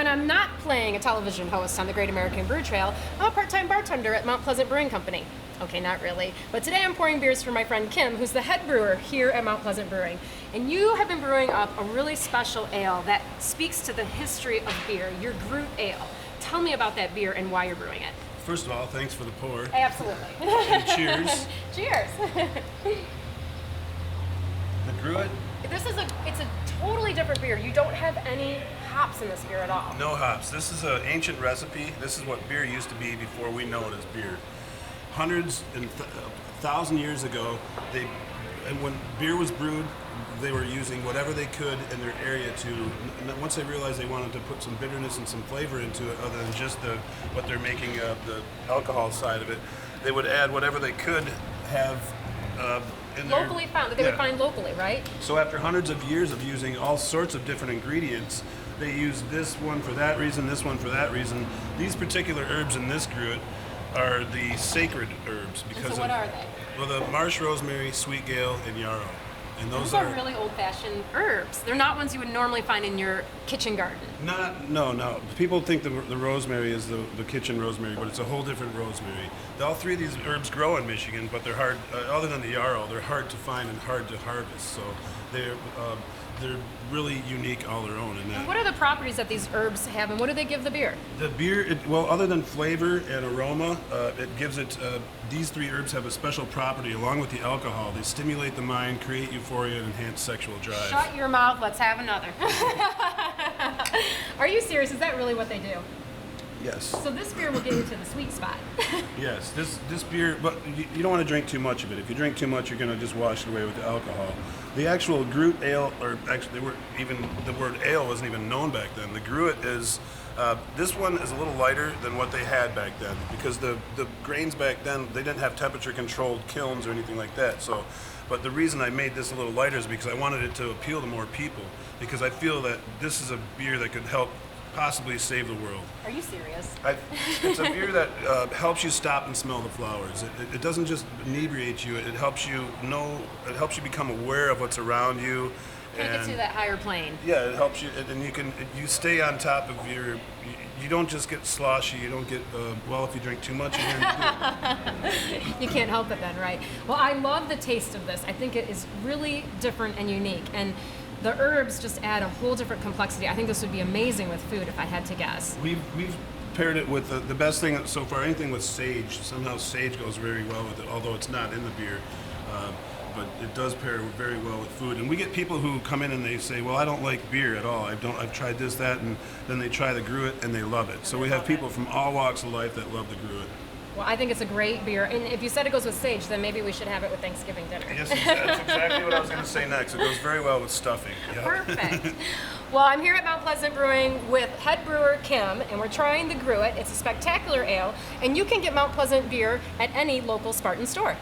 when I'm not playing a television host on the Great American Brew Trail, I'm a part-time bartender at Mount Pleasant Brewing Company. Okay, not really. But today I'm pouring beers for my friend Kim, who's the head brewer here at Mount Pleasant Brewing. And you have been brewing up a really special ale that speaks to the history of beer, your Groot Ale. Tell me about that beer and why you're brewing it. First of all, thanks for the pour. Absolutely. And cheers. Cheers. The Gruit? It's a totally different beer. You don't have any hops in this beer at all. No hops. This is an ancient recipe. This is what beer used to be before we know it as beer. Hundreds and 1,000 years ago, and when beer was brewed, they were using whatever they could in their area to. Once they realized they wanted to put some bitterness and some flavor into it, other than just what they're making the alcohol side of it, they would add whatever they could have in there. Locally found, that they would find locally, right? So after hundreds of years of using all sorts of different ingredients, they use this one for that reason, this one for that reason. These particular herbs in this Gruit are the sacred herbs because so what are they? Well, the marsh, rosemary, sweet gale, and yarrow. And those are really old-fashioned herbs. They're not ones you would normally find in your kitchen garden. No. People think the rosemary is the kitchen rosemary, but it's a whole different rosemary. All three of these herbs grow in Michigan, but they're hard, other than the yarrow, they're hard to find and hard to harvest. So they're really unique all their own in that. And what are the properties that these herbs have, and what do they give the beer? The beer, other than flavor and aroma, it gives it, these three herbs have a special property along with the alcohol. They stimulate the mind, create euphoria, and enhance sexual drive. Shut your mouth, let's have another. Are you serious? Is that really what they do? Yes. So this beer will get you to the sweet spot. Yes, this beer, but you don't want to drink too much of it. If you drink too much, you're going to just wash it away with the alcohol. The actual Groot Ale, or actually the word ale wasn't even known back then. The Gruit is, this one is a little lighter than what they had back then because the grains back then, they didn't have temperature controlled kilns or anything like that. So, but the reason I made this a little lighter is because I wanted it to appeal to more people, because I feel that this is a beer that could help possibly save the world. Are you serious? It's a beer that helps you stop and smell the flowers. It doesn't just inebriate you. It helps you know. It helps you become aware of what's around you. Take it to that higher plane. Yeah, it helps you, and you stay on top of your. You don't just get sloshy. You don't get if you drink too much. You can't help it then, right? Well, I love the taste of this. I think it is really different and unique, and the herbs just add a whole different complexity. I think this would be amazing with food if I had to guess. We've paired it with the best thing so far, anything with sage. Somehow sage goes very well with it, although it's not in the beer. But it does pair very well with food. And we get people who come in and they say, well, I don't like beer at all. I've tried this, that, and then they try the Gruit and they love it. So we have people from all walks of life that love the Gruit. Well, I think it's a great beer, and if you said it goes with sage, then maybe we should have it with Thanksgiving dinner. Yes, that's exactly what I was going to say next. It goes very well with stuffing. Yeah. Perfect. Well, I'm here at Mount Pleasant Brewing with head brewer Kim, and we're trying the Gruit. It's a spectacular ale, and you can get Mount Pleasant beer at any local Spartan store.